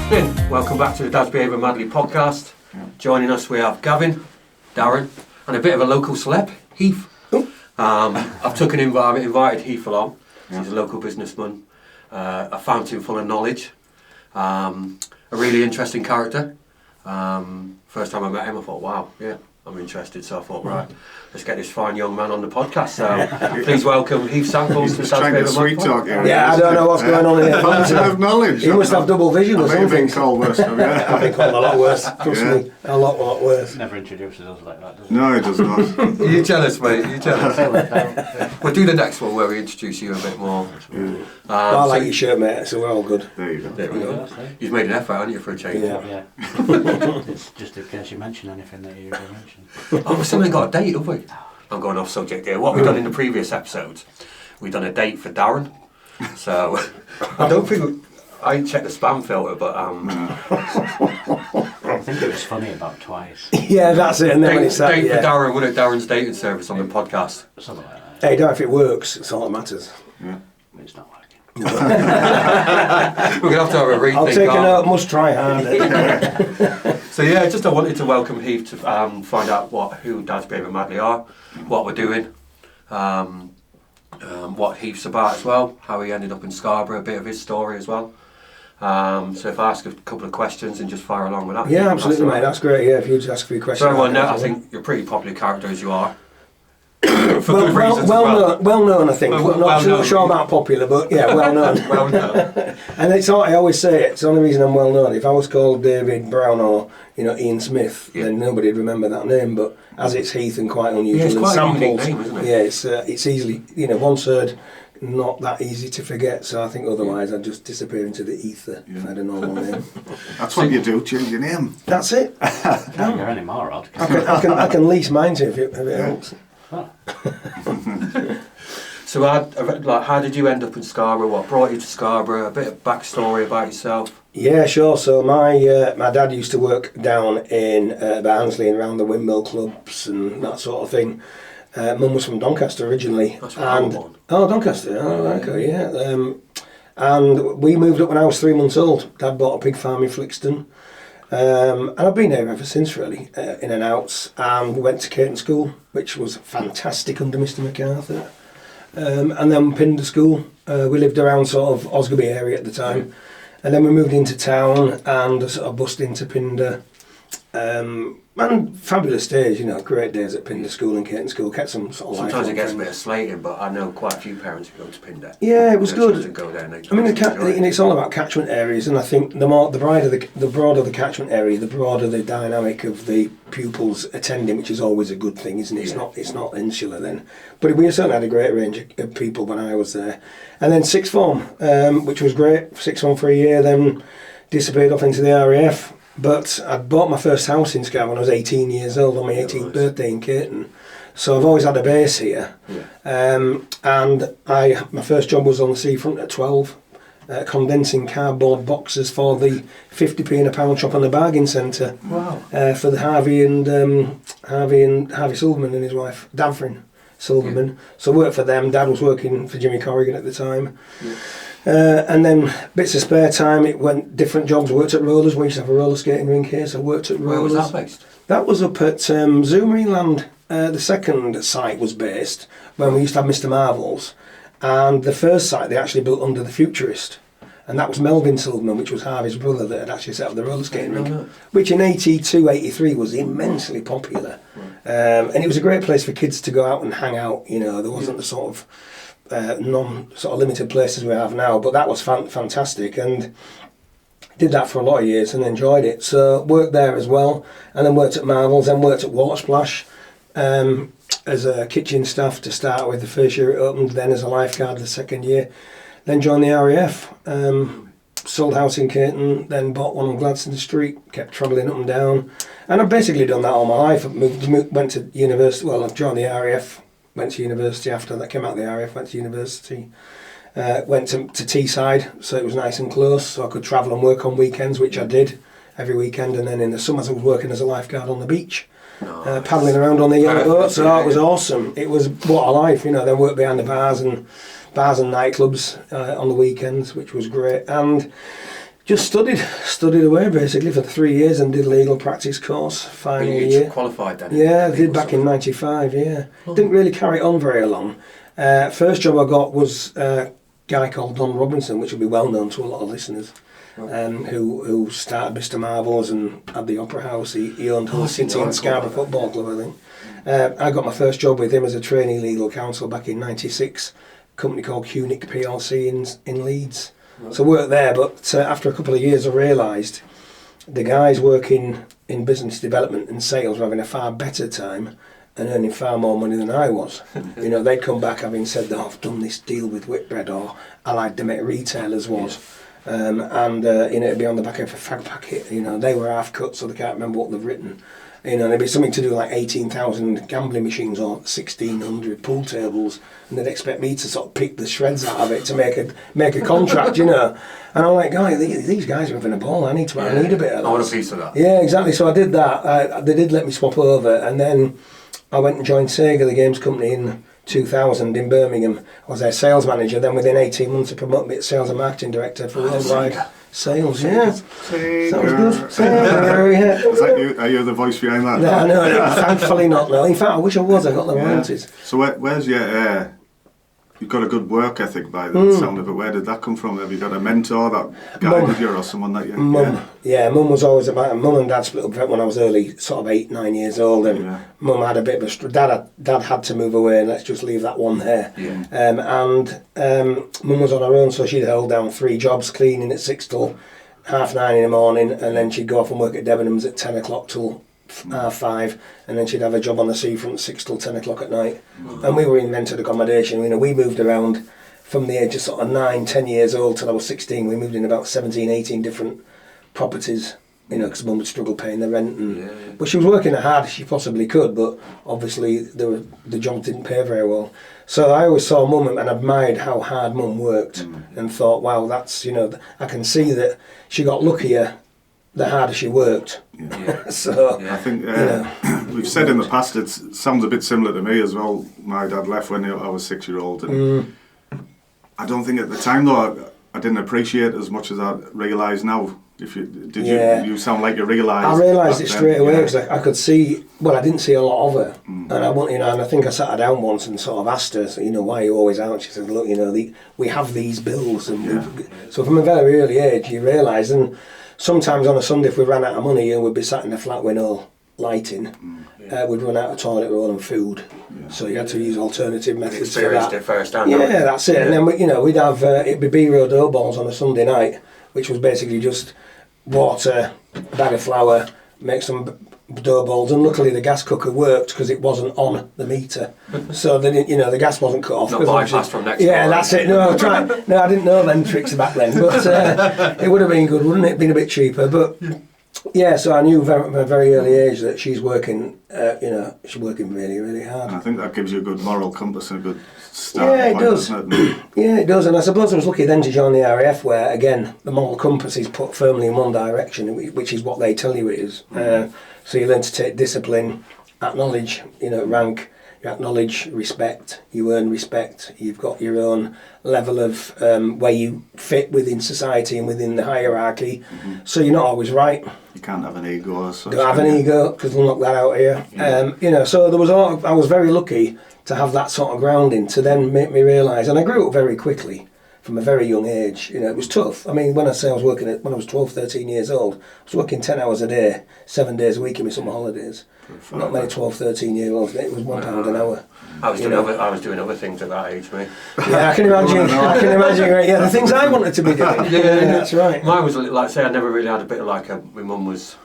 Welcome back to the Dad's Behaviour Madly podcast. Joining us we have Gavin, Darren, and a bit of a local celeb, Heath. I've invited Heath along. He's a local businessman, a fountain full of knowledge, a really interesting character. First time I met him I thought, wow, yeah, I'm interested, so I thought, right, let's get this fine young man on the podcast. So please welcome Heath Sample. He's just trying to sweet talk. Yeah, I don't know what's going on here. Fountain of knowledge. He must have double vision or something. I've been called worse. I've been called a lot worse. Trust me, a lot worse. Never introduces us like that, does he? No, it does not. You're jealous, mate. You're jealous. We'll do the next one where we introduce you a bit more. I like your shirt, mate, so we're all good. There you go. There we go. You've made an effort, haven't you, for a change? Yeah. It's just in case you mention anything that you usually mention. Oh, we've still ain't got a date, have we? I'm going off subject here. What we've done in the previous episodes, we've done a date for Darren. So, I don't think... I ain't checked the spam filter, but... I think it was funny about twice. Yeah, that's it. And then when it's that, date for Darren, wasn't it? Darren's dating service on the podcast. Something like that. Hey, don't if it works, it's all that matters. Yeah. It's not working. We're going to have a rethink. I'll take a note, must try harder. So yeah, just I wanted to welcome Heath to find out who Dad's Behaviour Madly are, what we're doing, what Heath's about as well, how he ended up in Scarborough, a bit of his story as well. So if I ask a couple of questions and just fire along with that. Yeah, absolutely, mate. That's great. Yeah, if you just ask a few questions. So everyone knows, I think you're a pretty popular character as you are. For good reasons well known, I think. Not sure about popular, but yeah, well known. Well known. And I always say it's the only reason I'm well known. If I was called David Brown or Ian Smith, then nobody'd remember that name. But as it's Heath and quite unusual, it's quite and a unique name, isn't it? Yeah, it's easily once heard, not that easy to forget. So I think otherwise I'd just disappear into the ether if I had a normal name. That's what you do, change your name. That's it. Can't hear any more, Rod. I can lease mine to if it helps. Oh. So how did you end up in Scarborough? What brought you to Scarborough? A bit of backstory about yourself. Yeah, sure. So my dad used to work down in Barnsley and around the windmill clubs and that sort of thing. Mum was from Doncaster originally. That's where I was born. Oh, Doncaster. Oh, okay, yeah. And we moved up when I was 3 months old. Dad bought a pig farm in Flixton. And I've been there ever since, really, in and out. And we went to Caton School, which was fantastic under Mr. MacArthur. And then Pindar School. We lived around sort of Osgerby area at the time. And then we moved into town and sort of bussed into Pindar. And fabulous days, great days at Pindar School and Caton School. Kept some sort of Sometimes it gets a bit of slating, but I know quite a few parents who go to Pindar. Yeah, it was good. To go there and it's all about catchment areas, and I think the broader the catchment area, the broader the dynamic of the pupils attending, which is always a good thing, isn't it? Yeah. It's not insular then. But we certainly had a great range of people when I was there. And then sixth form, which was great. Sixth form for a year, then disappeared off into the RAF. But I bought my first house in Scarborough when I was 18 years old on my 18th birthday in Caton. So I've always had a base here. Yeah. And my first job was on the seafront at 12, condensing cardboard boxes for the 50p in a pound shop on the bargain centre. Wow. For the Harvey Silverman and his wife, Davrin Silverman. Yeah. So I worked for them. Dad was working for Jimmy Corrigan at the time. Yeah. And then bits of spare time, it went different jobs. Worked at Rollers. We used to have a roller skating rink here, so I worked at Rollers. Where was that based? That was up at Zoomeryland. The second site was based when we used to have Mr. Marvel's, and the first site they actually built under the Futurist, and that was Melvin Silverman, which was Harvey's brother, that had actually set up the roller skating rink, which in 82, 83 was immensely popular. And it was a great place for kids to go out and hang out. There wasn't the sort of limited places we have now, but that was fantastic, and did that for a lot of years and enjoyed it. So worked there as well, and then worked at Marvel's, then worked at Water Splash as a kitchen staff to start with the first year it opened, then as a lifeguard the second year, then joined the RAF, sold house in Caton, then bought one on Gladstone Street, kept travelling up and down, and I've basically done that all my life. Went to university, I've joined the RAF, went to university after that, came out of the RAF, went to university, went to Teesside, so it was nice and close, so I could travel and work on weekends, which I did every weekend, and then in the summers I was working as a lifeguard on the beach, paddling around on the yellow boat, so that was awesome. It was what a life, then worked behind the bars and nightclubs on the weekends, which was great. And Just studied away basically for the 3 years and did legal practice course final year. Qualified then? Yeah, I did back in '95. Yeah, didn't really carry it on very long. First job I got was a guy called Don Robinson, which will be well known to a lot of listeners. Who started Mr Marvell's and had the Opera House. He owned Hull City and Scarborough Football Club, I think. I got my first job with him as a trainee legal counsel back in '96. A company called Cunic PLC in Leeds. So I worked there, but after a couple of years I realised the guys working in business development and sales were having a far better time and earning far more money than I was. You know, they'd come back having said that I've done this deal with Whitbread or Allied Domestic Retailers was. It'd be on the back of a fag packet. You know, they were half cut, so they can't remember what they've written. You know, there'd be something to do like 18,000 gambling machines or 1,600 pool tables, and they'd expect me to sort of pick the shreds out of it to make a contract, you know. And I'm like, guys, these guys are having a ball. I need a bit of that. I want a piece of that. Yeah, exactly. So I did that. They did let me swap over, and then I went and joined Sega, the games company, in 2000 in Birmingham. I was their sales manager. Then within 18 months, they promoted me to sales and marketing director for worldwide sales. Yeah, Sega. that was good. Sega, yeah. Is that you? Are you the voice behind that? No, thankfully not. No, in fact, I wish I was. I got the royalties. So where's your? You've got a good work ethic by the sound of it. Where did that come from? Have you got a mentor that guided you, or someone that you? Mum, Mum was always about. Mum and Dad split up when I was early, sort of 8, 9 years old, and Mum had a bit of a. Dad had to move away, and let's just leave that one there. Mum was on her own, so she'd held down 3 jobs, cleaning at 6 till 9:30 in the morning, and then she'd go off and work at Debenhams at 10 o'clock till 5:30, and then she'd have a job on the seafront 6 till 10 o'clock at night. And we were in rented accommodation. You know, we moved around from the age of sort of 9, 10 years old till I was 16. We moved in about 17, 18 different properties, you know, because Mum would struggle paying the rent. But she was working as hard as she possibly could, but obviously the job didn't pay very well. So I always saw Mum and admired how hard Mum worked, and thought, wow, that's, you know, I can see that she got luckier the harder she worked. So I think we've said in the past, it sounds a bit similar to me as well. My dad left when I was 6-year-old, and I don't think at the time though I didn't appreciate it as much as I realise now. You sound like you realised. I realised it straight away because I could see. Well, I didn't see a lot of her, and and I think I sat her down once and sort of asked her, so, you know, why are you always out? She said, look, you know, we have these bills, and so from a very early age you realise. And sometimes on a Sunday, if we ran out of money and we'd be sat in the flat with no lighting, we'd run out of toilet roll and food. So you had to use alternative methods for that. It firsthand. Yeah, that's it. Yeah. And then we'd have it'd be B-roll dough balls on a Sunday night, which was basically just water, a bag of flour, make some dough balls, and luckily the gas cooker worked because it wasn't on the meter, so then the gas wasn't cut off. Not bypassed from next. Yeah, that's it. No, I didn't know them tricks back then, but it would have been good, wouldn't it? Been a bit cheaper, but yeah. So I knew from a very early age that she's working. She's working really, really hard. And I think that gives you a good moral compass and a good start. Yeah, it does. Yeah, it does. And I suppose I was lucky then to join the RAF, where again the moral compass is put firmly in one direction, which is what they tell you it is. So you learn to take discipline, acknowledge, rank, you acknowledge respect, you earn respect, you've got your own level of where you fit within society and within the hierarchy, so you're not always right. You can't have an ego or such. Don't have an ego, because they'll knock that out here. Yeah. So I was very lucky to have that sort of grounding to then make me realise, and I grew up very quickly. From a very young age, it was tough. I mean, when I say I was working when I was 12, 13 years old, I was working 10 hours a day, 7 days a week in my summer holidays. Not many 12, 13-year-olds. It was £1 an hour. I was doing other things at that age, mate. Yeah, I can imagine. Yeah, the things I wanted to be doing. Yeah, that's right. Mine was like, say, I never really had a bit of like my mum was.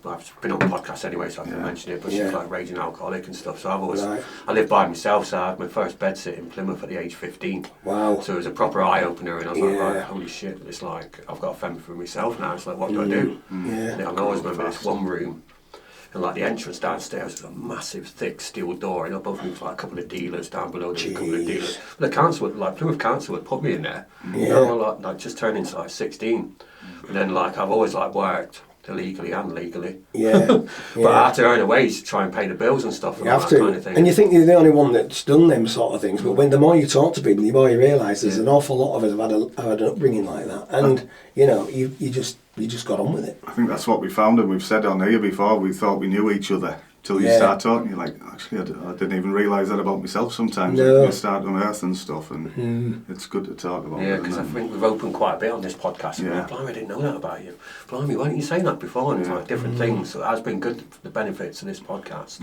I've been on the podcast anyway, so I can mention it. But she was like raging alcoholic and stuff. So I've always I lived by myself. So I had my first bed sit in Plymouth at the age 15. Wow. So it was a proper eye opener, and I was like, right, holy shit! It's like I've got to fend for myself now. It's like, what do I do? And I always remember this one room. And like the entrance downstairs was a massive, thick steel door, and above me was like a couple of dealers down below. There was a couple of dealers. But the council, Plymouth Council, would put me in there. Yeah. And I like just turned into like 16, and then like I've always like worked illegally and legally. Yeah. But I had to earn a wage to try and pay the bills and stuff and You all have that to. kind of thing. And you think you're the only one that's done them sort of things, but when the more you talk to people, the more you realise there's an awful lot of us have had an upbringing like that. And, you know, you just got on with it. I think that's what we found, and we've said on here before, we thought we knew each other. Till you Yeah. start talking, you're like, actually, I didn't even realise that about myself sometimes. No. You start on earth and stuff, and it's good to talk about Yeah, it. because I and then- think we've opened quite a bit on this podcast. And Yeah. like, blimey, I didn't know that about you. Blimey, why didn't you say that before? And it's like different things. So it has been good. The benefits of this podcast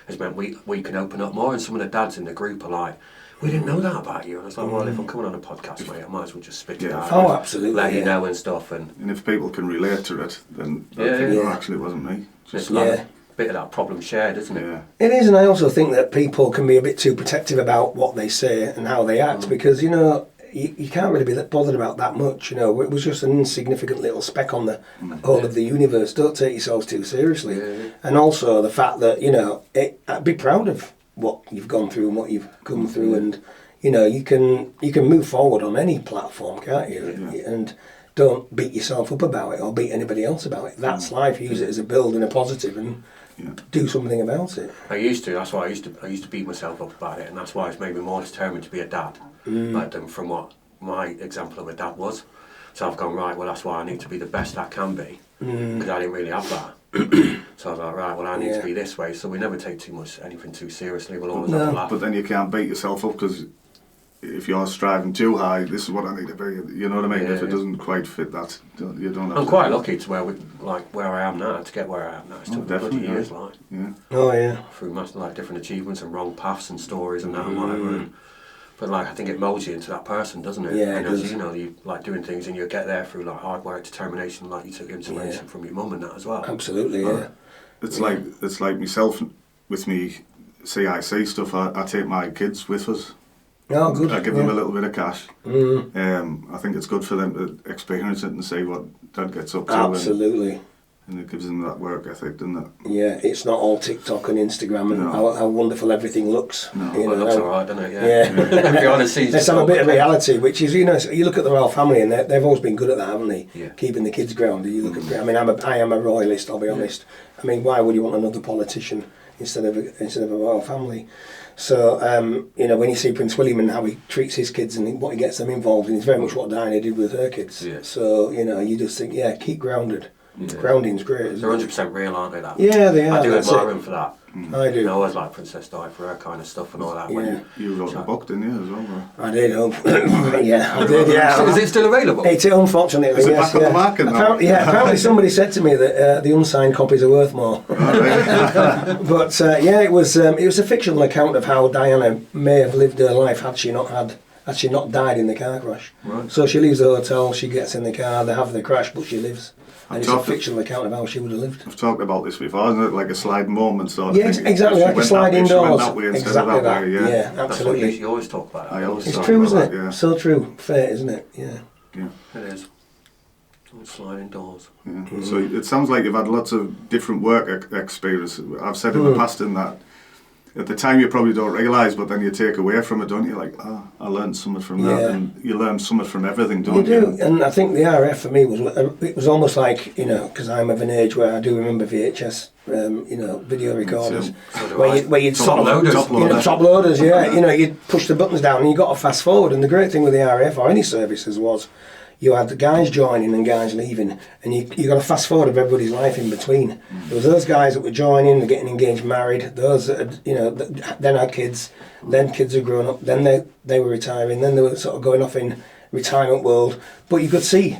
has meant we can open up more. And some of the dads in the group are like, we didn't know that about you. And I was like, well, if I'm coming on a podcast, mate, I might as well just spit it out. Oh, absolutely. Let you yeah. know and stuff. And And if people can relate to it, then Yeah, I think, yeah. well, actually, it wasn't me. it's Just, like Yeah. a bit of that problem shared, isn't it? yeah. It is, and I also think that people can be a bit too protective about what they say and how they act because, you know, you can't really be that bothered about that much. You know, it was just an insignificant little speck on the whole of the universe. Don't take yourselves too seriously. Yeah. And also the fact that, you know, be proud of what you've gone through and what you've come through, and you know, you can move forward on any platform, can't you? Yeah. And don't beat yourself up about it or beat anybody else about it. That's life. Use it as a build and a positive, and do something about it. I used to. That's why I used to beat myself up about it, and that's why it's made me more determined to be a dad, like them from what my example of a dad was. So I've gone right. Well, that's why I need to be the best I can be, because I didn't really have that. So I was like, right. Well, I need to be this way. So we never take anything too seriously. We'll always have a laugh. But then you can't beat yourself up because if you're striving too high, this is what I need to be. You know what I mean? Yeah, If it yeah. doesn't quite fit that, you don't have I'm to. quite lucky to where I am now. To get where I am now, it's took me bloody definitely, years, yeah. like Yeah. Oh yeah. through like different achievements and wrong paths and stories and that and whatever. And, but like I think it molds you into that person, doesn't it? Yeah, it and as does. you know, you like doing things and you get there through like hard work, determination, like you took inspiration from your mum and that as well. Absolutely. Yeah. It's like myself with me CIC stuff. I take my kids with us. Oh, good. I give them a little bit of cash. I think it's good for them to experience it and see what Dad gets up to. Absolutely. And it gives them that work ethic, doesn't it? Yeah, it's not all TikTok and Instagram and No. how wonderful everything looks. No. You Well, it know, looks how- alright, doesn't it? Yeah. Behind the scenes, Let's have a bit of reality, which is, you know, you look at the royal family and they've always been good at that, haven't they? Yeah. Keeping the kids grounded. You look at, I mean, I am a royalist, I'll be honest. I mean, why would you want another politician instead of a royal family? So, you know, when you see Prince William and how he treats his kids and what he gets them involved in, it's very much what Diana did with her kids. Yeah. So, you know, you just think, yeah, keep grounded. Yeah. Grounding's great, isn't They're it? 100% real, aren't they? That. Yeah, they are. I do that's admire it. them for that. I do. I always like Princess Di for her kind of stuff and all that. Yeah. You wrote a book, didn't you, as well? Or? I did. Yeah, I did. Yeah. Is it still available? It's unfortunately. Is it yes, back on the yeah. market now? Apparently somebody said to me that the unsigned copies are worth more. But yeah, it was a fictional account of how Diana may have lived her life had she not died in the car crash. Right. So she leaves the hotel, she gets in the car, they have the crash, but she lives. And it's a talked- fictional account of how she would have lived. I've talked about this before, isn't it? Like a sliding moment sort of Yeah, thing. exactly, She like a went sliding that way, she went doors. that way instead of Exactly that. way, Yeah, That's what absolutely. you always talk about. I always It's talk true, about isn't it? that, yeah. So true. Fair, isn't it? Yeah. Yeah. It is. Sliding doors. Yeah. So it sounds like you've had lots of different work experience. I've said in the past in that at the time you probably don't realise, but then you take away from it, don't you? Like, I learned something from that, Yeah. and you learn something from everything, don't You you? do, and I think the RF for me it was almost like, you know, because I'm of an age where I do remember VHS, you know, video recorders, So do where I. you'd Top sort of, loaders. Top you know, loader. top loaders, yeah, you know, you'd push the buttons down and you got to fast forward. And the great thing with the RF or any services was you had the guys joining and guys leaving, and you got to fast forward of everybody's life in between. There was those guys that were joining, they're getting engaged, married. Those that had, you know, then had kids. Then kids had grown up. Then they were retiring. Then they were sort of going off in retirement world. But you could see,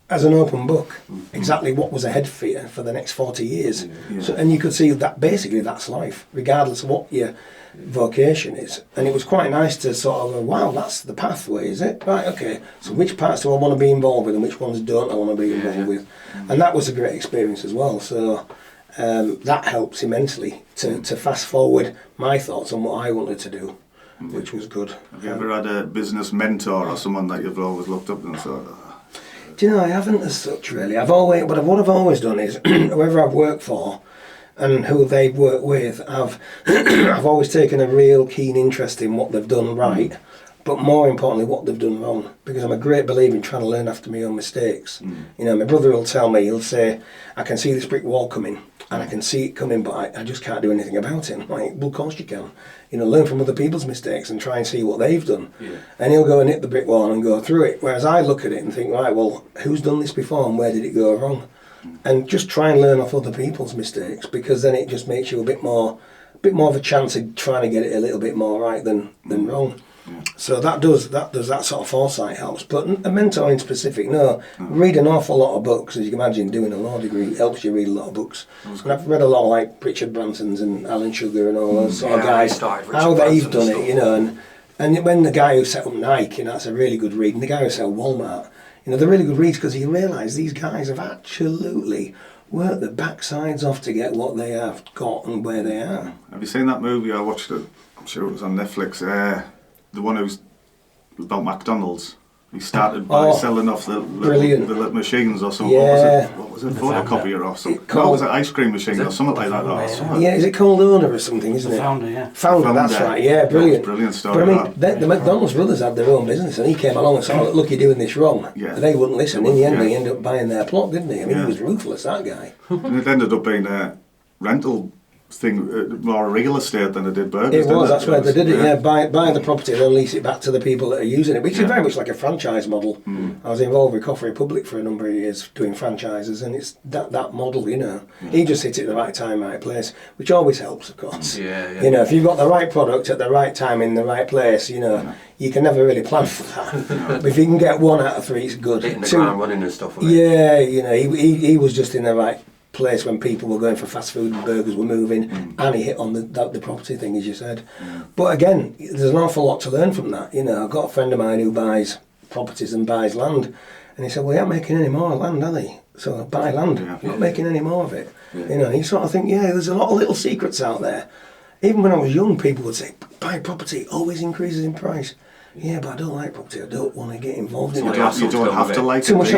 as an open book, exactly what was ahead for you for the next 40 years. Yeah. So, and you could see that basically that's life, regardless of what your vocation is. And it was quite nice to sort of go, wow, that's the pathway, is it? Right, okay. So which parts do I want to be involved with and which ones don't I want to be involved with? And that was a great experience as well. So that helps immensely to fast forward my thoughts on what I wanted to do, which was good. Have you ever had a business mentor or someone that you've always looked up to and thought, Do you know, I haven't as such really. What I've always done is, whoever I've worked for and who they've worked with, I've always taken a real keen interest in what they've done right, but more importantly, what they've done wrong. Because I'm a great believer in trying to learn after my own mistakes. You know, my brother will tell me, he'll say, I can see this brick wall coming, and I can see it coming, but I just can't do anything about it. I'm like, well, of course you can. You know, learn from other people's mistakes and try and see what they've done. Yeah. And he'll go and hit the brick wall and go through it. Whereas I look at it and think, right, well, who's done this before and where did it go wrong? And just try and learn off other people's mistakes, because then it just makes you a bit more of a chance of trying to get it a little bit more right than wrong. Yeah. So that sort of foresight helps. But a mentoring specific, no. Read an awful lot of books, as you can imagine. Doing a law degree helps you read a lot of books. And I've read a lot of like Richard Branson's and Alan Sugar and all those sort of guys. How they've done it, you know. And when the guy who set up Nike, you know, that's a really good read. And the guy who set up Walmart, you know, they're really good reads because you realise these guys have absolutely worked their backsides off to get what they have got and where they are. Have you seen that movie? I watched it. I'm sure it was on Netflix. The one who's about McDonald's. He started by selling off the little machines or something. Yeah. What was it? Photocopier or something. No, was it ice cream machine or something like that? Or something. Yeah, is it called Owner or something, isn't it? Founder, yeah. Founder, that's right. Yeah, brilliant. Brilliant story. But I mean, the McDonald's brothers had their own business, and he came along and said, oh, look, you're doing this wrong. Yeah. But they wouldn't listen. In the end, they ended up buying their plot, didn't they? I mean, Yeah. he was ruthless, that guy. And it ended up being a rental thing, more real estate than it did burgers. It was, that's where they did it, yeah. Buy the property and then lease it back to the people that are using it, which is very much like a franchise model. I was involved with Coffee Republic for a number of years doing franchises, and it's that model, you know. He just hit it at the right time, right place, which always helps, of course. Yeah. You know, if you've got the right product at the right time in the right place, you know, you can never really plan for that. But if you can get 1 out of 3, it's good. Hitting the ground running and stuff. Yeah, you know, he was just in the right place when people were going for fast food and burgers were moving, and he hit on the property thing, as you said. But again, there's an awful lot to learn from that. You know, I've got a friend of mine who buys properties and buys land, and he said, well, you aren't making any more land, are they? So buy land, you're not making any more of it. You know, and you sort of think, yeah, there's a lot of little secrets out there. Even when I was young, people would say, buy property, always increases in price. Yeah, but I don't like property. I don't want to get involved in it. You don't have to like it. Too much.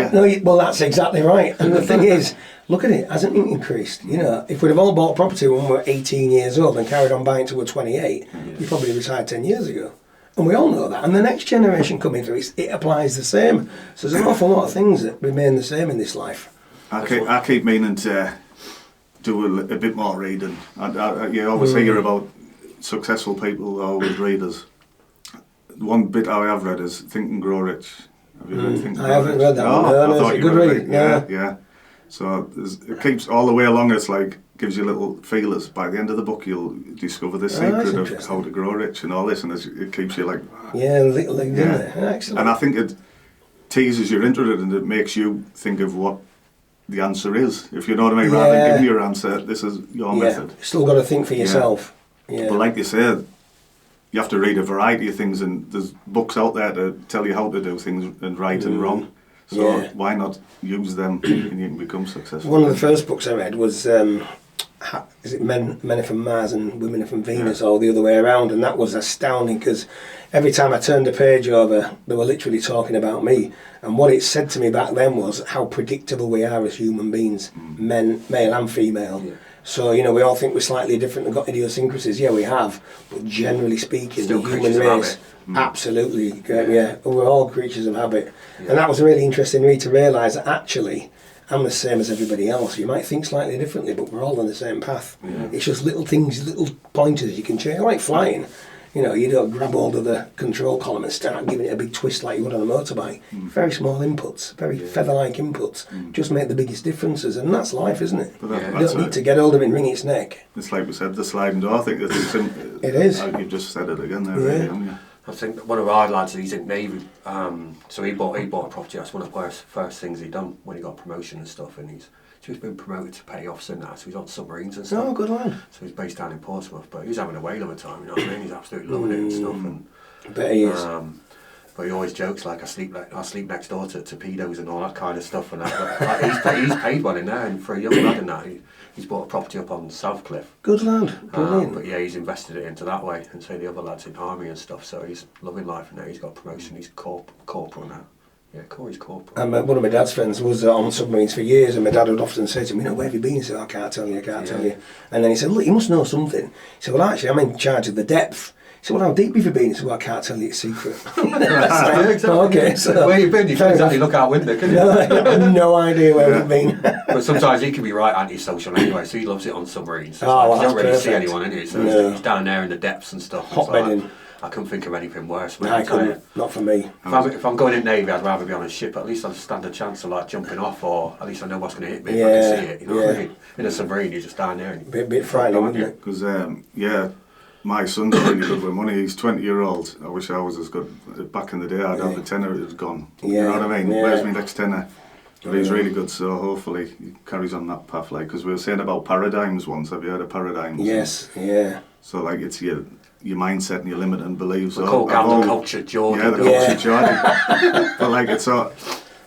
Well, that's exactly right. And the thing is, look at it, hasn't it increased? You know, if we'd have all bought property when we were 18 years old and carried on buying till we're 28, we probably retired 10 years ago. And we all know that. And the next generation coming through, it applies the same. So there's an awful lot of things that remain the same in this life. I keep meaning to do a bit more reading. You always hear about successful people always readers. One bit I have read is Think and Grow Rich. Have you read Think and Grow Rich? I haven't read that one. I No, thought it's a you good would read. Yeah. So it keeps all the way along. It's like gives you little feelers. By the end of the book, you'll discover the secret of how to grow rich and all this, and it keeps you like little excellent. And I think it teases your interest and it makes you think of what the answer is. If you know what I mean, rather than giving your answer, this is your method. Still got to think for yourself. But like you said, you have to read a variety of things, and there's books out there to tell you how to do things and right and wrong. So why not use them and you can become successful? One of the first books I read was is it Men Are From Mars and Women Are From Venus, or the other way around, and that was astounding because every time I turned the page over, they were literally talking about me. And what it said to me back then was how predictable we are as human beings, men, male and female. Yeah. So, you know, we all think we're slightly different and got idiosyncrasies. Yeah, we have. But generally speaking, still the human race, absolutely, we're all creatures of habit. Yeah. And that was a really interesting read to realise that actually I'm the same as everybody else. You might think slightly differently, but we're all on the same path. Yeah. It's just little things, little pointers you can change. Like flying. You know, you don't grab hold of the control column and start giving it a big twist like you would on a motorbike. Very small inputs, very feather-like inputs, just make the biggest differences, and that's life, isn't it? You don't need to get hold of it and wring its neck. It's like we said, the sliding door. I think it's it is. You just said it again there, really, haven't you? I think one of our lads, he's in Navy, so he bought a property. That's one of the first things he'd done when he got promotion and stuff, and he's been promoted to petty officer now, so he's on submarines and stuff. Oh, good lad. So he's based down in Portsmouth, but he's having a whale of a time, you know what I mean? He's absolutely loving it and stuff. And I bet he is. But he always jokes like I sleep next door to pedos and all that kind of stuff. And that. But, he's paid well in there, and for a young lad in that, he's bought a property up on South Cliff. Good lad, brilliant. But yeah, he's invested it into that way, and so the other lads in army and stuff. So he's loving life now. He's got promotion. He's corporal now. Yeah, Corey's corporal. And one of my dad's friends was on submarines for years, and my dad would often say to me, you know, where have you been? He said, I can't tell you. And then he said, look, you must know something. He said, well, actually, I'm in charge of the depth. said, well, how deep have you been? He said, well, I can't tell you a secret. Yeah, exactly. Okay, so Where you been? You can exactly look out window, can you? no, I have no idea where we've been. But sometimes he can be right antisocial anyway, so he loves it on submarines. So Oh, well, you don't really that's see perfect. anyone in it, so No. he's down there in the depths and stuff. It's Hotbedding. like, I couldn't think of anything worse. Mate, I I tell you. couldn't, not for me. If I'm going in Navy, I'd rather be on a ship. At least I'd stand a chance of like jumping off, or at least I know what's going to hit me if I Yeah, can see it. You know what I yeah. mean? In a submarine, you're just down there. And Bit frightening, wouldn't it? Because, my son's really good with money. He's 20-year-old. I wish I was as good. Back in the day, I'd have a tenner, it was gone. You know what I mean? Yeah. Where's my next tenner? But he's really good, so hopefully he carries on that path. Like, because we were saying about paradigms once. Have you heard of paradigms? Yes, yeah. So, like, it's your mindset and your limit and beliefs. we So call Gandalf culture Jordan. Yeah, the don't we? culture Jordan. But, like, it's all...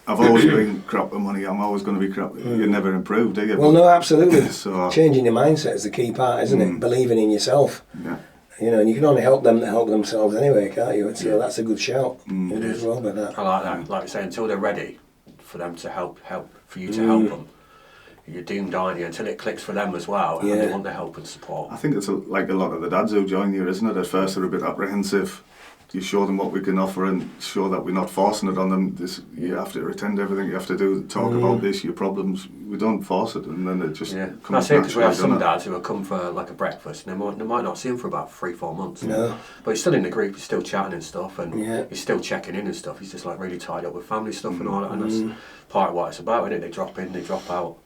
I've always been crap with money. I'm always going to be crap. You never improve, do you? Well, no, absolutely. So, Changing your mindset is the key part, isn't it? Believing in yourself. yeah. You know, and you can only help them that help themselves anyway, can't you? So that's a good shout. You do as well with that. I like that. Like I say, until they're ready for them to help for you to help them, you're doomed, aren't you? Until it clicks for them as well, and they want the help and support. I think it's like a lot of the dads who join you, isn't it? At first they're a bit apprehensive. You show them what we can offer and show that we're not forcing it on them. You have to attend everything you have to do, talk about this, your problems. We don't force it, and then it just comes That's it, because we have naturally, some doesn't it? dads who will come for like a breakfast, and they might not see him for about 3-4 months. No. But he's still in the group, he's still chatting and stuff, and Yeah. he's still checking in and stuff. He's just like really tied up with family stuff and all that, and that's part of what it's about, isn't it? They drop in, they drop out.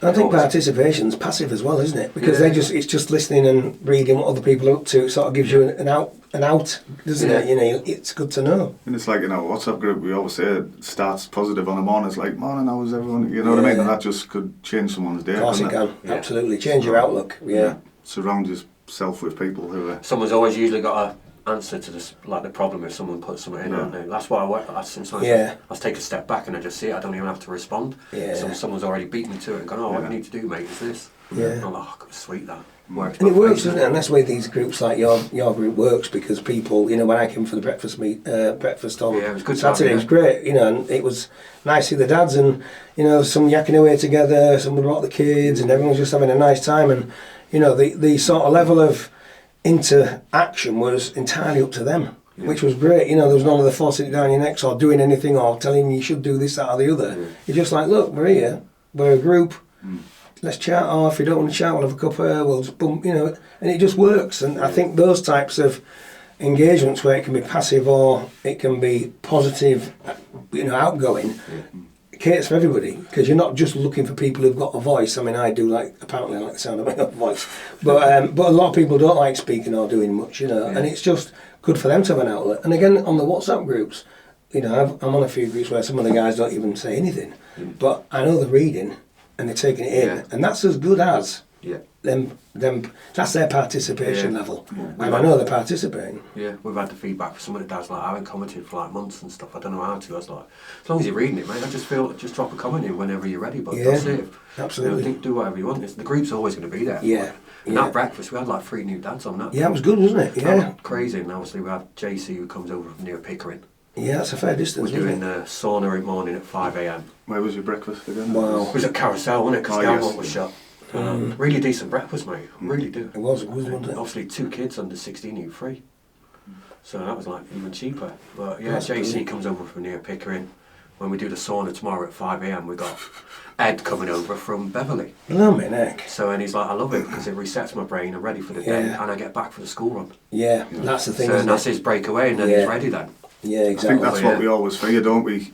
I think participation's passive as well, isn't it? Because it's just listening and reading what other people are up to. It sort of gives you an out, doesn't it? You know, it's good to know. And it's like in our WhatsApp group, we always say it starts positive on the morning. It's like, morning, how is everyone? You know what I mean? And that just could change someone's day. Of course it couldn't can. Absolutely. Change your outlook. Yeah. Surround yourself with people who are... Someone's always usually got a answer to this, like the problem if someone puts something in. Haven't they? That's why I work. Sometimes I take a step back and I just see it. I don't even have to respond. Yeah. Someone's already beat me to it and gone, what you need to do, mate, is this. Yeah. And I'm like, sweet that. Works And it both works, ways, doesn't it? And that's why these groups like your group works, because people, you know, when I came for the breakfast on it was good Saturday, time, it was great, you know, and it was nice to see the dads and, you know, some yakking away together, some brought the kids, and everyone was just having a nice time. And, you know, the sort of level of interaction was entirely up to them, which was great. You know, there was none of the forcing it down your necks or doing anything or telling you should do this, that or the other. You're just like, look, we're here, we're a group, let's chat, or if you don't want to chat, we'll have a cup of, we'll just bump, you know, and it just works. And I think those types of engagements where it can be passive or it can be positive, you know, outgoing, caters for everybody, because you're not just looking for people who've got a voice. I mean, I do apparently like the sound of my own voice, but a lot of people don't like speaking or doing much, you know, and it's just good for them to have an outlet. And again, on the WhatsApp groups, you know, I'm on a few groups where some of the guys don't even say anything, but I know they're reading and they're taking it in, and that's as good as them. That's their participation level, and I know they're participating. Yeah, we've had the feedback for some of the dads, like, I haven't commented for like months and stuff, I don't know how to. I was like, as long as you're reading it, mate, I just feel, just drop a comment in whenever you're ready, but that's it. Absolutely. You know, do whatever you want. The group's always going to be there. And that breakfast, we had like 3 new dads on that. Yeah, it was good, wasn't it? Yeah. Crazy, and obviously we have JC who comes over from near Pickering. Yeah, that's a fair distance. We're doing sauna in the morning at 5 a.m. Where was your breakfast again? Wow. It was at Carousel, wasn't it? Because Scarborough yes. was shut. Really decent breakfast, mate. Really do. It was good, wasn't it? Obviously 2 kids under 16 you free. So that was like even cheaper. But yeah, That's JC brilliant. comes over from near Pickering. When we do the sauna tomorrow at 5 a.m, we got Ed coming over from Beverley. Blimey neck. So, and he's like, I love it because it resets my brain. I'm ready for the day, and I get back for the school run. Yeah, that's the thing. So isn't that's it? his breakaway, and then he's ready then. Yeah, I think exactly. that's what we always fear, don't we?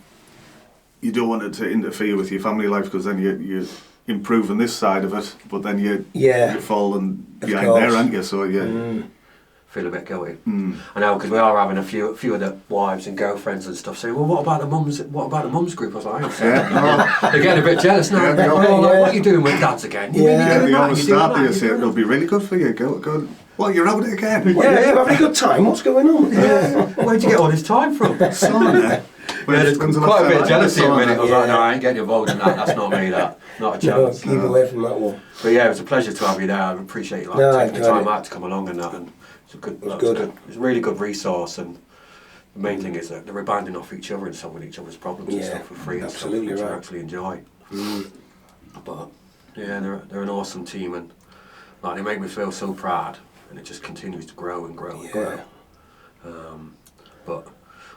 You don't want it to interfere with your family life, because then you're improving this side of it, but then you're falling behind there, aren't you? So Feel a bit guilty. I know, because we are having a few of the wives and girlfriends and stuff saying, well, what about the mums? What about the mums group? I was like, they're getting a bit jealous now. Like, what are you doing with dads again? You mean you're doing they that? always You're doing start that? to say it'll be really good for you. Go. What, you're out again? Yeah, you're having a good time. What's going on? Where'd you get all this time from? Sauna. There's quite a bit of jealousy in a minute. I was like, no, I ain't getting involved in that. That's not me, that. Not a No, chance. keep away from that one. But yeah, it was a pleasure to have you there. I appreciate you taking the time out to come along and that. And it's a good. It's a really good resource, and the main thing is that they're rebounding off each other and solving each other's problems and stuff for free and stuff, which I actually enjoy. But yeah, they're an awesome team, and like they make me feel so proud and it just continues to grow and grow and Yeah. grow. But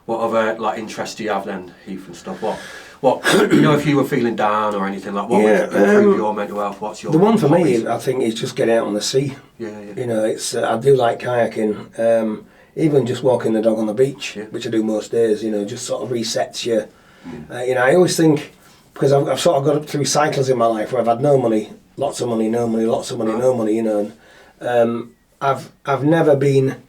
what other like interests do you have then, Heath and stuff? What if you were feeling down or anything like what would improve your mental health? What's your The one for hobbies? me, I think, is just get out on the sea. Yeah. It's I do like kayaking. Even just walking the dog on the beach, which I do most days. Just sort of resets you. I always think, because I've sort of got up through cycles in my life where I've had no money, lots of money, no money, lots of money, no money. And I've never been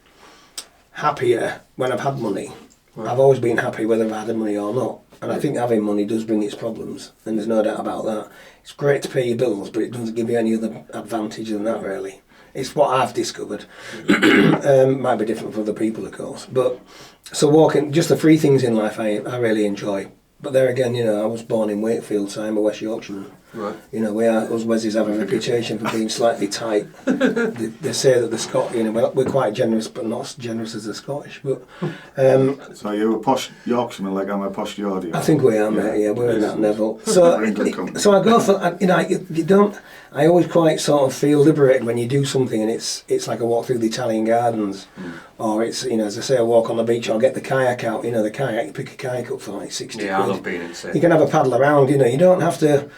happier when I've had money. Right. I've always been happy whether I've had money or not. And I think having money does bring its problems, and there's no doubt about that. It's great to pay your bills, but it doesn't give you any other advantage than that, really. It's what I've discovered. Might be different for other people, of course. But so walking, just the free things in life I really enjoy. But there again, I was born in Wakefield, so I'm a West Yorkshireman. Right. Us Wesseys have a reputation for being slightly tight. They say that the Scot, we're quite generous, but not as generous as the Scottish. But so you're a posh Yorkshireman, like I'm a posh Geordie. I think we are, mate. Yeah, we're in that level. So I go for, you don't. I always quite sort of feel liberated when you do something and it's like a walk through the Italian gardens, or it's as I say, a walk on the beach, or get the kayak out. The kayak, you pick a kayak up for like 60 quid. Yeah, I love being in sea. You can have a paddle around. You don't have to.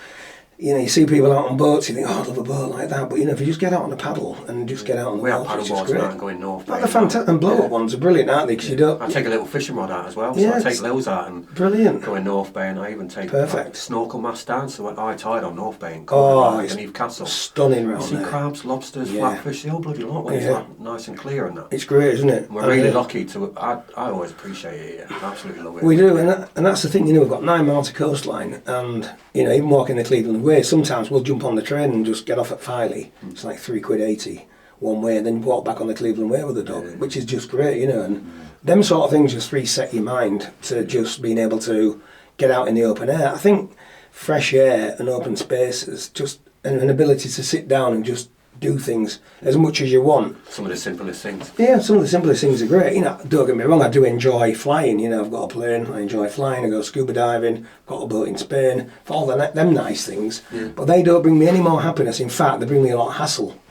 You see people out on boats, you think, oh, I'd love a boat like that. But, if you just get out on a paddle and just get out on the water, we have paddleboards now and going north. They're fantastic. And blow-up ones are brilliant, aren't they? Because you don't... I take a little fishing rod out as well, so I take those out and go in North Bay, and I even take snorkel mast down, so I tide on North Bay and Coventry, Newcastle. Stunning round there. You see crabs, lobsters, flatfish, the whole bloody lot when it's like nice and clear and that. It's great, isn't it? And we're really lucky to... I always appreciate it here. I absolutely love it. We do, and that's the thing, we've got 9 miles of coastline, and, even walking the Cleveland Way, sometimes we'll jump on the train and just get off at Filey. It's like £3.80 one way, and then walk back on the Cleveland Way with the dog, which is just great, and them sort of things just reset your mind to just being able to get out in the open air. I think fresh air and open spaces, just an ability to sit down and just do things as much as you want. Some of the simplest things. Yeah, some of the simplest things are great. Don't get me wrong, I do enjoy flying. I've got a plane, I enjoy flying, I go scuba diving, got a boat in Spain, for all them nice things. Yeah. But they don't bring me any more happiness. In fact, they bring me a lot of hassle,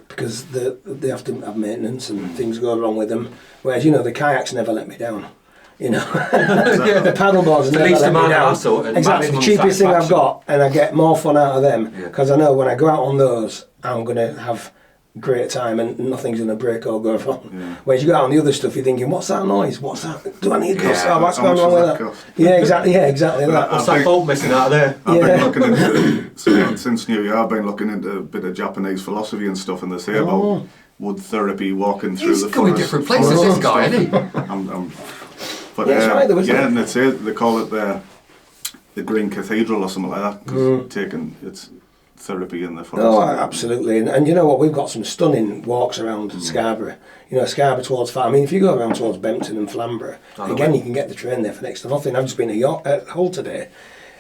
because they have to have maintenance and things go wrong with them. Whereas, the kayaks never let me down. The paddleboards never let me down. Exactly, the cheapest thing I've got, and I get more fun out of them, because I know when I go out on those, I'm going to have a great time and nothing's going to break or go wrong. Yeah. Whereas you go out on the other stuff, you're thinking, what's that noise? What's that? Do I need this? What's going wrong with that? Yeah, exactly that. What's that bolt missing out of there? I've been looking into, since New Year, I've been looking into a bit of Japanese philosophy and stuff, and they say about wood therapy, walking through the forest. He's going different places, this guy, isn't he? But and they call it the Green Cathedral or something like that, because it's therapy in the forest. Oh, absolutely. And you know what, we've got some stunning walks around Scarborough. Scarborough towards Far. I mean, if you go around towards Bempton and Flamborough, again, you can get the train there for next to nothing. I've just been at Hull today.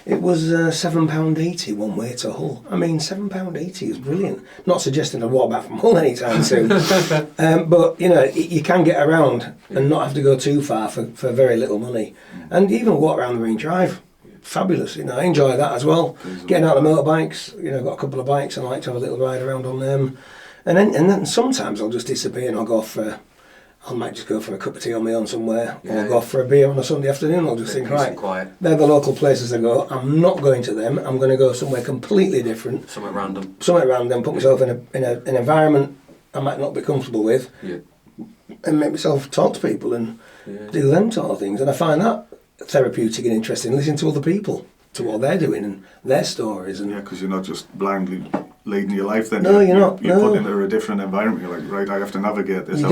It was £7.80 one way to Hull. I mean, £7.80 is brilliant. Not suggesting I'd walk back from Hull anytime soon. But, you can get around and not have to go too far for very little money. And even walk around the Marine Drive. Fabulous, I enjoy that as well. Getting out on the motorbikes, I've got a couple of bikes and I like to have a little ride around on them. And then sometimes I'll just disappear and I'll go for... I might just go for a cup of tea on my own somewhere, or go for a beer on a Sunday afternoon. I'll just think, right, they're the local places I go. I'm not going to them. I'm going to go somewhere completely different. Somewhere random. Put myself in an environment I might not be comfortable with, and make myself talk to people and do them sort of things. And I find that therapeutic and interesting. Listening to other people, to what they're doing and their stories. And because you're not just blindly leading your life then. No, you're not. You're put into a different environment. You're like, right, I have to navigate this.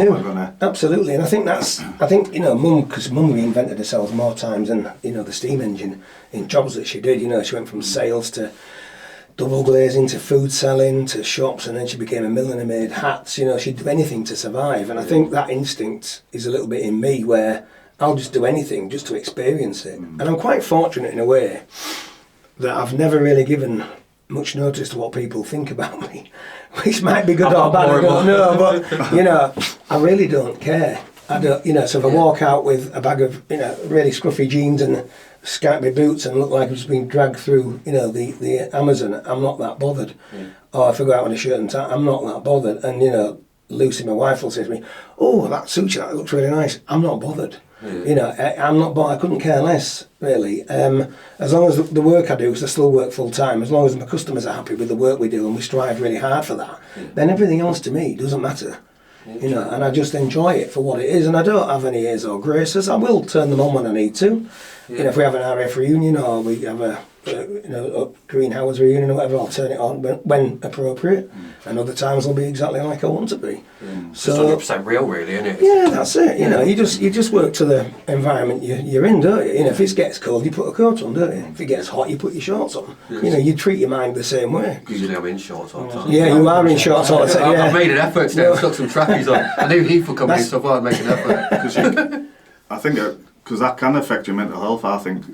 Absolutely. And I think Mum, because Mum reinvented herself more times than, the steam engine in jobs that she did. She went from sales to double glazing to food selling to shops, and then she became a milliner, made hats. She'd do anything to survive. And I think that instinct is a little bit in me, where I'll just do anything just to experience it. And I'm quite fortunate in a way that I've never really given much notice to what people think about me, which might be good or bad, I don't know, but I really don't care. I don't, so if I walk out with a bag of really scruffy jeans and scabby boots and look like I've just been dragged through the Amazon, I'm not that bothered. Or if I go out in a shirt and tie, I'm not that bothered. And Lucy, my wife, will say to me, "Oh, that suits you. That looks really nice." I'm not bothered. You know, I'm not bothered. I couldn't care less, really. As long as the work I do, because I still work full time, as long as my customers are happy with the work we do and we strive really hard for that, then everything else to me doesn't matter. You know, and I just enjoy it for what it is, and I don't have any airs or graces. I will turn them on when I need to. You know, if we have an RF reunion or we have a Green Howards reunion or whatever, I'll turn it on when appropriate. And other times will be exactly like I want to be. So it's 100% real, really, isn't it? Yeah, that's it. You know, you just work to the environment you're in, don't you? You know, if it gets cold, you put a coat on, don't you? If it gets hot, you put your shorts on. Yes. You know, you treat your mind the same way. Usually I'm in shorts all the time. Yeah, you are in shorts all the time. Yeah. I've made an effort today. I've stuck some trappies on. I knew Heath would come in, so I thought I'd make an effort. I think because that can affect your mental health. I think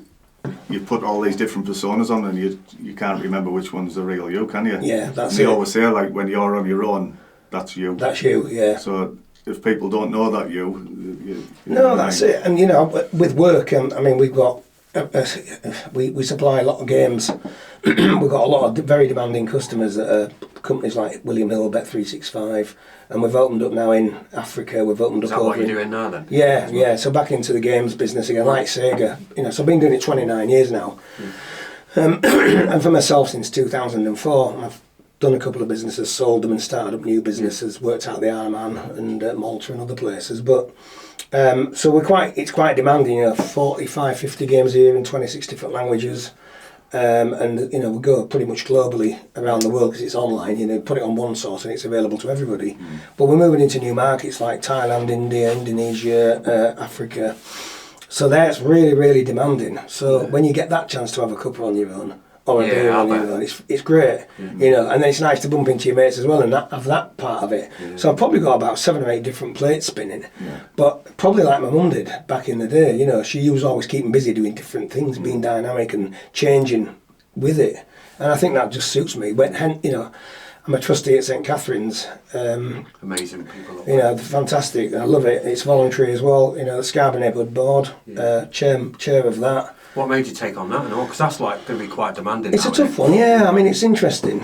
you put all these different personas on and you can't remember which one's the real you, can you? Yeah, that's and it. They always say, like, when you're on your own, that's you. That's you, yeah. So if people don't know that you no, that's it. And, you know, with work, I mean, we've got, we supply a lot of games. We've got a lot of very demanding customers that are companies like William Hill, Bet365, and we've opened up now in Africa. We've opened up. Is that what you're doing now then? Yeah. So back into the games business again, like Sega. You know, so I've been doing it 29 years now, and for myself since 2004. I've done a couple of businesses, sold them, and started up new businesses. Worked out the Iron and Malta and other places, but. So it's quite demanding. You know, 45, 50 games a year in 26 different languages. And you know, we go pretty much globally around the world because it's online. You know, put it on one source and it's available to everybody. But we're moving into new markets like Thailand, India, Indonesia, Africa. So that's really, really demanding. So when you get that chance to have a cuppa on your own or a beer on your own, it's great. You know, and then it's nice to bump into your mates as well and have that part of it. So I've probably got about 7 or 8 different plates spinning. But probably like my mum did back in the day. You know, she was always keeping busy doing different things, being dynamic and changing with it. And I think that just suits me. You know, I'm a trustee at St Catherine's. Amazing people. You know, fantastic. I love it. It's voluntary as well. You know, the Scarborough Neighbourhood Board, chair of that. What made you take on that and all? Because that's like going to be quite demanding. It's a tough one, yeah. I mean, it's interesting.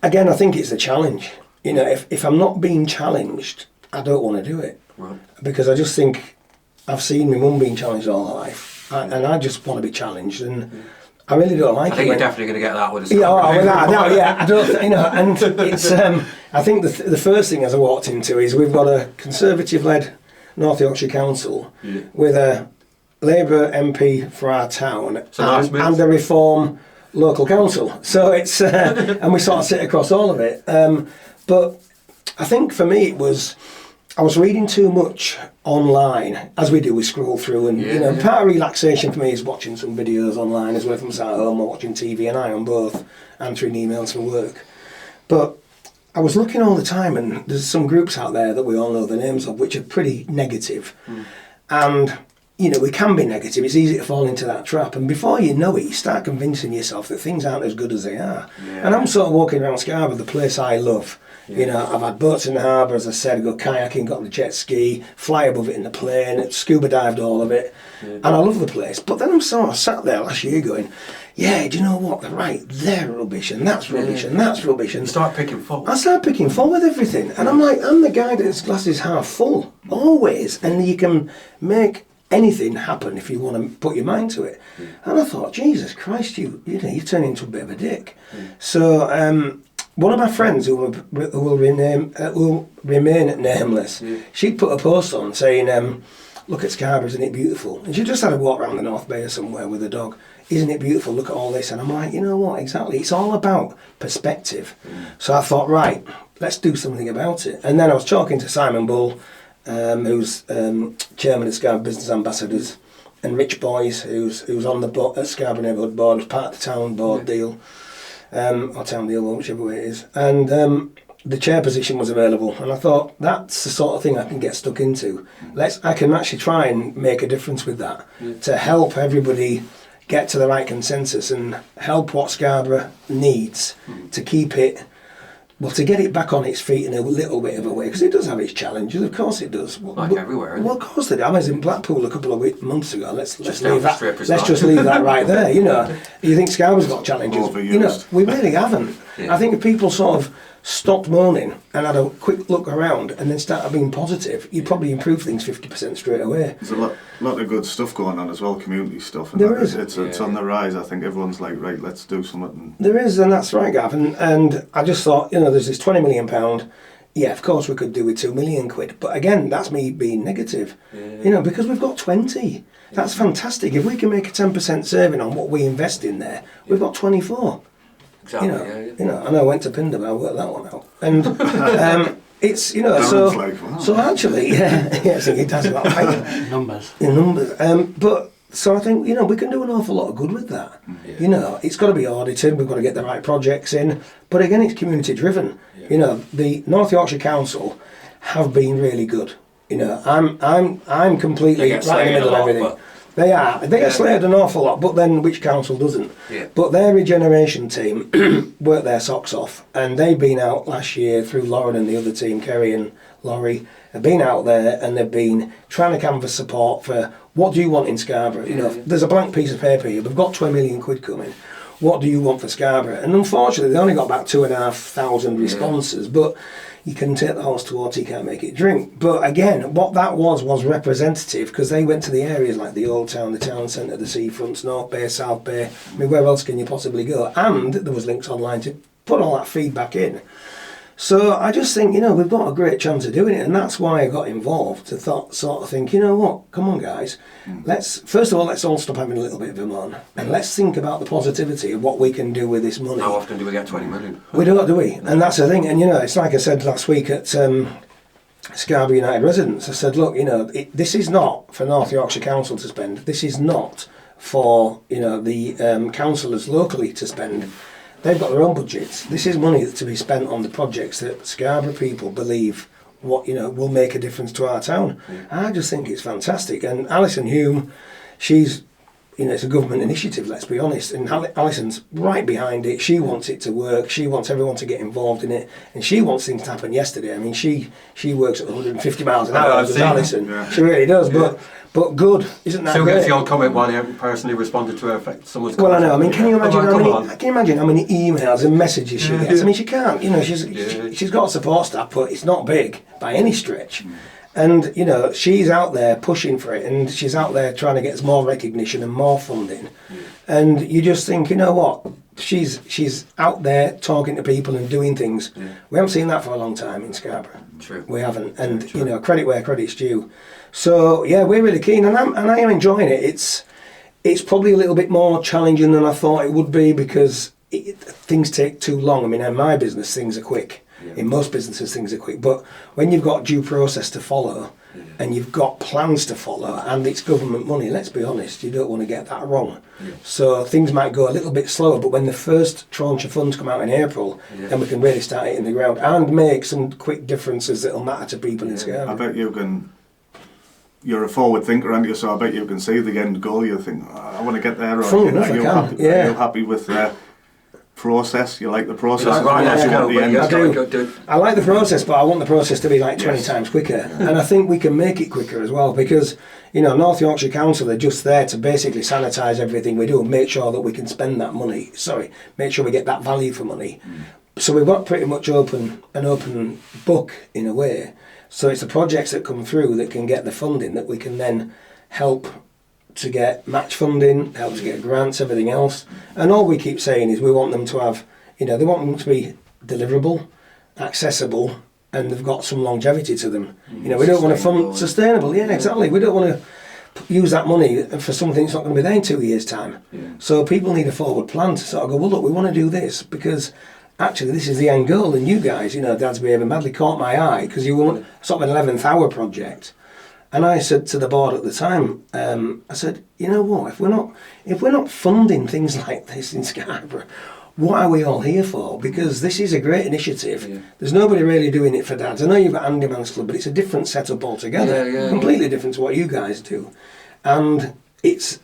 Again, I think it's a challenge. You know, if I'm not being challenged, I don't want to do it. Right. Because I just think I've seen my mum being challenged all her life, and I just want to be challenged, and I really don't like it. I think you're definitely going to get that with a I don't, you know, and it's. I think the first thing as I walked into is we've got a Conservative-led North Yorkshire Council with a Labour MP for our town and a Reform local council. So it's and we sort of sit across all of it. But I think for me I was reading too much online, as we do. We scroll through, and you know, part of relaxation for me is watching some videos online as well if I'm sat at home or watching TV, and I am both answering emails for work. But I was looking all the time, and there's some groups out there that we all know the names of, which are pretty negative. And you know, we can be negative. It's easy to fall into that trap, and before you know it, you start convincing yourself that things aren't as good as they are. And I'm sort of walking around Scarborough, the place I love. You know, I've had boats in the harbour, as I said, go kayaking, got on the jet ski, fly above it in the plane, scuba dived all of it, and I love the place. But then I'm sort of sat there last year going, yeah, do you know what, they're right, they're rubbish, and that's rubbish, and that's rubbish. And you start picking fault. I start picking fault with everything, and I'm like, I'm the guy that's glass is half full, always, and you can make anything happen if you want to put your mind to it. And I thought, Jesus Christ, you know, you've turned into a bit of a dick. So one of my friends who will remain nameless, she'd put a post on saying, look at Scarborough, isn't it beautiful? And she just had a walk around the North Bay or somewhere with a dog. Isn't it beautiful? Look at all this. And I'm like, you know what, exactly. It's all about perspective. So I thought, right, let's do something about it. And then I was talking to Simon Bull, who's chairman of Scarborough Business Ambassadors, and Rich Boys, who's on the board, at Scarborough Neighbourhood Board, was part of the town board deal, or town deal, whichever way it is. And the chair position was available, and I thought, that's the sort of thing I can get stuck into. I can actually try and make a difference with that, to help everybody get to the right consensus and help what Scarborough needs to keep it. Well, to get it back on its feet in a little bit of a way, because it does have its challenges, of course it does. Like everywhere, isn't it? Well, of course they do. I was in Blackpool a couple of months ago. Let's leave that. Let's just leave that right there. You know, you think Scarborough's got challenges? Overused. You know, we really haven't. I think if people sort of stopped moaning and had a quick look around and then started being positive, you'd probably improve things 50% straight away. There's a lot of good stuff going on as well, community stuff. And There is. It's on the rise. I think everyone's like, right, let's do something. There is, and that's right, Gav. And I just thought, there's this £20 million. Yeah, of course we could do with £2 million. But again, that's me being negative. Because we've got 20. That's fantastic. If we can make a 10% saving on what we invest in there, we've got 24. Exactly. I know I went to Pindham, I worked that one out. And it's, so like, wow. so actually, I think it does about right. Numbers. In numbers. But so I think, we can do an awful lot of good with that. It's got to be audited, we've got to get the right projects in. But again, it's community driven. The North Yorkshire Council have been really good. I'm completely right in the middle of everything. They are. They get slated an awful lot, but then which council doesn't? Yeah. But their regeneration team worked their socks off, and they've been out last year through Lauren and the other team, Kerry and Laurie, have been out there and they've been trying to canvass support for what do you want in Scarborough? There's a blank piece of paper here. We've got £20 million coming. What do you want for Scarborough? And unfortunately, they only got about 2,500 responses, but you can take the horse to water, you can't make it drink. But again, what that was representative, because they went to the areas like the Old Town, the Town Centre, the Seafronts, North Bay, South Bay. I mean, where else can you possibly go? And there was links online to put all that feedback in. So I just think, we've got a great chance of doing it, and that's why I got involved, to sort of think, what, come on guys, first of all, let's all stop having a little bit of a moan, and let's think about the positivity of what we can do with this money. How often do we get 20 million? We don't, do we? And that's the thing, and it's like I said last week at Scarborough United Residents, I said, look, this is not for North Yorkshire Council to spend, this is not for, the councillors locally to spend. They've got their own budgets. This is money to be spent on the projects that Scarborough people believe will make a difference to our town. I just think it's fantastic. And Alison Hume, she's, it's a government initiative, let's be honest. And Alison's right behind it. She wants it to work. She wants everyone to get involved in it. And she wants things to happen yesterday. I mean, she works at 150 miles an hour, does Alison. Yeah. She really does. But good, isn't that Still great? gets the odd comment while they haven't personally responded to her. Someone's well, I know. I mean, can you imagine Come how many emails and messages she gets? I mean, she can't. She's got a support staff, but it's not big by any stretch. And she's out there pushing for it, and she's out there trying to get more recognition and more funding. And you just think, what? She's out there talking to people and doing things. We haven't seen that for a long time in Scarborough. True. We haven't. And credit where credit's due. So yeah, we're really keen, and I am enjoying it. It's probably a little bit more challenging than I thought it would be, because things take too long. I mean, in my business, things are quick. In most businesses, things are quick. But when you've got due process to follow, and you've got plans to follow, and it's government money, let's be honest, you don't want to get that wrong. So things might go a little bit slower, but when the first tranche of funds come out in April, then we can really start hitting the ground and make some quick differences that'll matter to people in Scarborough. I bet you can. You're a forward thinker, aren't you? So I bet you can see the end goal. You think, I want to get there. Or are you happy with the process? You like the process? I like the process, but I want the process to be like 20 times quicker. And I think we can make it quicker as well, because North Yorkshire Council are just there to basically sanitise everything we do and make sure that we can spend that money. Make sure we get that value for money. So we've got pretty much an open book in a way. So it's the projects that come through that can get the funding that we can then help to get match funding, help to get grants, everything else. And all we keep saying is we want them to have, they want them to be deliverable, accessible, and they've got some longevity to them. We don't want to fund sustainable. Yeah, exactly. We don't want to use that money for something that's not going to be there in 2 years' time. So people need a forward plan to sort of go, well, look, we want to do this because actually this is the end goal, and you guys, Dad's Behaving Badly caught my eye because you want sort of an 11th hour project. And I said to the board at the time, I said, you know what, if we're not funding things like this in Scarborough, what are we all here for? Because this is a great initiative. There's nobody really doing it for dads. I know you've got Andy Man's Club, but it's a different setup altogether. Completely different to what you guys do. And it's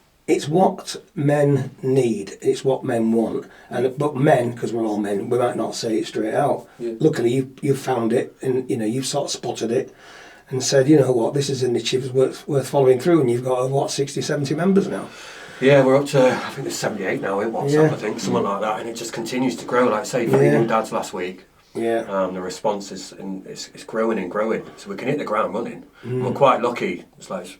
what men need. It's what men want. But men, because we're all men, we might not say it straight out. Luckily, you've found it, and you've sort of spotted it and said, you know what, this is an initiative worth following through, and you've got 60, 70 members now. Yeah, we're up to, I think there's 78 now in WhatsApp, I think, something like that, and it just continues to grow. Like, say, 3 new dads last week. Yeah. The response is it's growing and growing, so we can hit the ground running. We're quite lucky. It's like,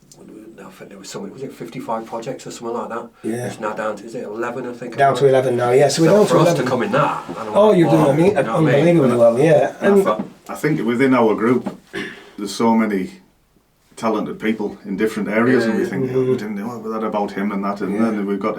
I think there was something, was it 55 projects or something like that? Yeah. It's now down to, is it 11, I think? Down to 11 now, yeah. So we're down for to us 11. to come in that. Oh, you're doing unbelievably well, yeah. And I think within our group, there's so many talented people in different areas, and we think, we didn't know that about him and that, and then we've got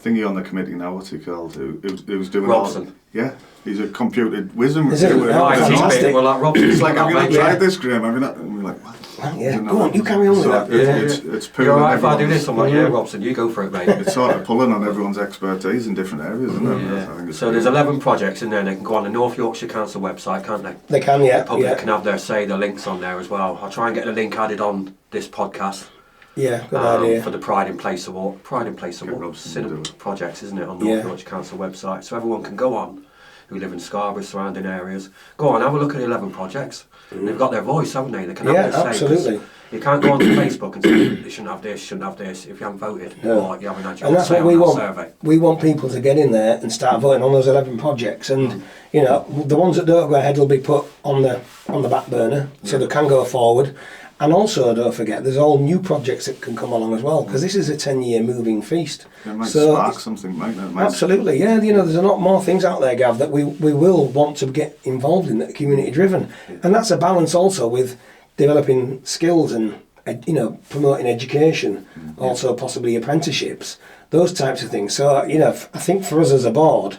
thingy on the committee now. What's he called? Who's doing Robson. Yeah, he's a computer wisdom. Is it? Right, Fantastic. well, like Robson, it's like Have you that, not mate. tried this, Graham? Have you not? And we're like, what? Yeah, go on, you carry on with that. It's You're pulling alright if I do everyone's- this? I'm like, yeah, Robson, you go for it, mate. It's sort of pulling on everyone's expertise in different areas, isn't it? I think it's So there's 11 projects in there, and they can go on the North Yorkshire Council website, can't they? They can, yeah. The public Yeah, can have their say, the links on there as well. I'll try and get the link added on this podcast yeah, good idea. for the Pride in Place Award. Pride in Place Awards, cinema projects, isn't it, on North Yorkshire Council website. So everyone can go on, who live in Scarborough, surrounding areas. Go on, have a look at the 11 projects. They've got their voice, haven't they? They can have their say. 'Cause absolutely. you can't go onto Facebook and say, you shouldn't have this, shouldn't have this, if you haven't voted, or you haven't had your And that's say what we on that want. survey. We want people to get in there and start voting on those 11 projects, and you know, the ones that don't go ahead will be put on the back burner, so they can go forward. And also, don't forget, there's all new projects that can come along as well, because this is a 10-year moving feast. It might So spark something, mightn't it? absolutely, yeah. You know, there's a lot more things out there, Gav, that we will want to get involved in that are community driven, and that's a balance also with developing skills and promoting education, also possibly apprenticeships, those types of things. So I think for us as a board,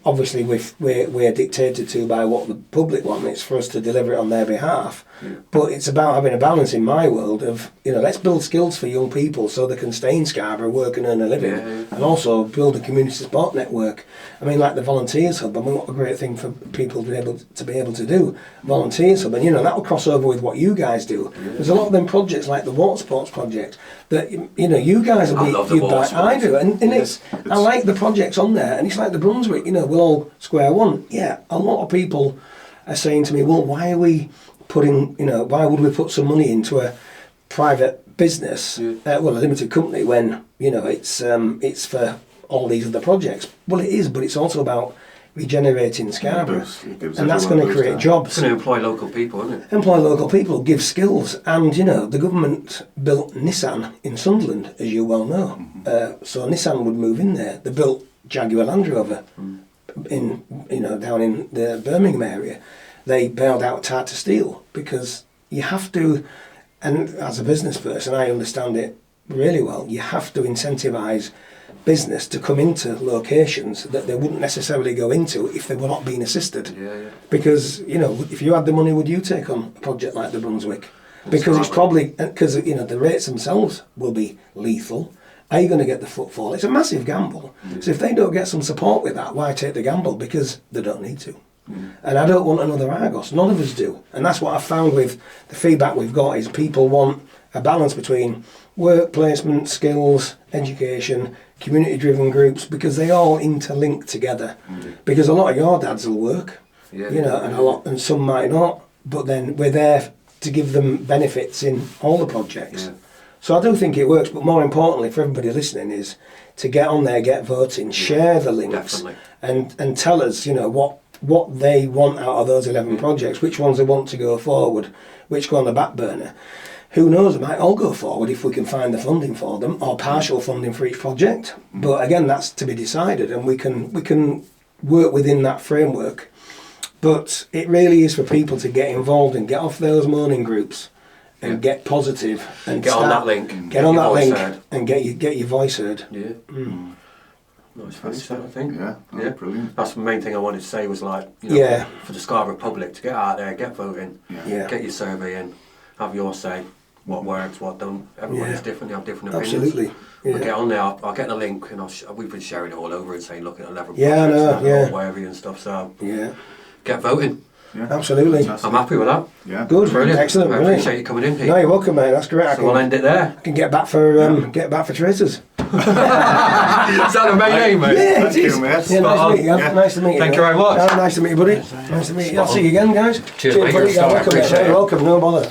obviously we're dictated to by what the public want. It's for us to deliver it on their behalf, but it's about having a balance in my world of let's build skills for young people so they can stay in Scarborough, work and earn a living, and also build a community support network. I mean, like the Volunteers Hub. I mean, what a great thing for people to be able to do, Volunteers Hub, and that will cross over with what you guys do. There's a lot of them projects like the water sports project that you guys will I love the water like I do, and it's I like the projects on there, and it's like the Brunswick. We'll all square one. Yeah, a lot of people are saying to me, well, why are we putting, why would we put some money into a private business, a limited company, when, it's for all these other projects? Well, it is, but it's also about regenerating Scarborough, and that's going to create jobs. It's going to employ local people, isn't it? Employ local people, give skills, and the government built Nissan in Sunderland, as you well know. So Nissan would move in there. They built Jaguar Land Rover in down in the Birmingham area. They bailed out Tata Steel because you have to, and as a business person I understand it really well, you have to incentivise business to come into locations that they wouldn't necessarily go into if they were not being assisted. Because if you had the money, would you take on a project like the Brunswick? Because it's probably, because the rates themselves will be lethal. Are you going to get the footfall? It's a massive gamble. So if they don't get some support with that, why take the gamble? Because they don't need to. And I don't want another Argos. None of us do. And that's what I've found with the feedback we've got, is people want a balance between work, placement, skills, education, community-driven groups, because they all interlink together. Because a lot of your dads will work, and some might not. But then we're there to give them benefits in all the projects. So I do think it works, but more importantly for everybody listening is to get on there, get voting, share the links, and tell us, what they want out of those 11 projects, which ones they want to go forward, which go on the back burner. Who knows, they might all go forward if we can find the funding for them, or partial funding for each project. But again, that's to be decided, and we can work within that framework. But it really is for people to get involved and get off those moaning groups and get positive and get on that link. Get on that link and get your voice heard. Nice finish, I think. Yeah, brilliant. That's the main thing I wanted to say was for the Scarborough public to get out there, get voting, get your survey in, have your say, what works, what don't. Everybody's different, they have different opinions. Absolutely. But get on there, I'll get the link, and we've been sharing it all over and saying, look at 11 projects and whatever and stuff, so get voting. Absolutely. I'm happy with that. Good. Brilliant. Excellent. I Brilliant. appreciate you coming in, Pete. No, you're welcome, mate. That's great. So we'll end it there. I can get back for traitors. Is that the main aim, mate? Yeah, Thank you, mate. Yeah, nice to meet you. Nice to meet you. Thank you very much. Nice to meet you, buddy. Nice to meet you. I'll see you again, guys. Cheers, mate. buddy. Good start, I Welcome. appreciate it. Welcome. No bother.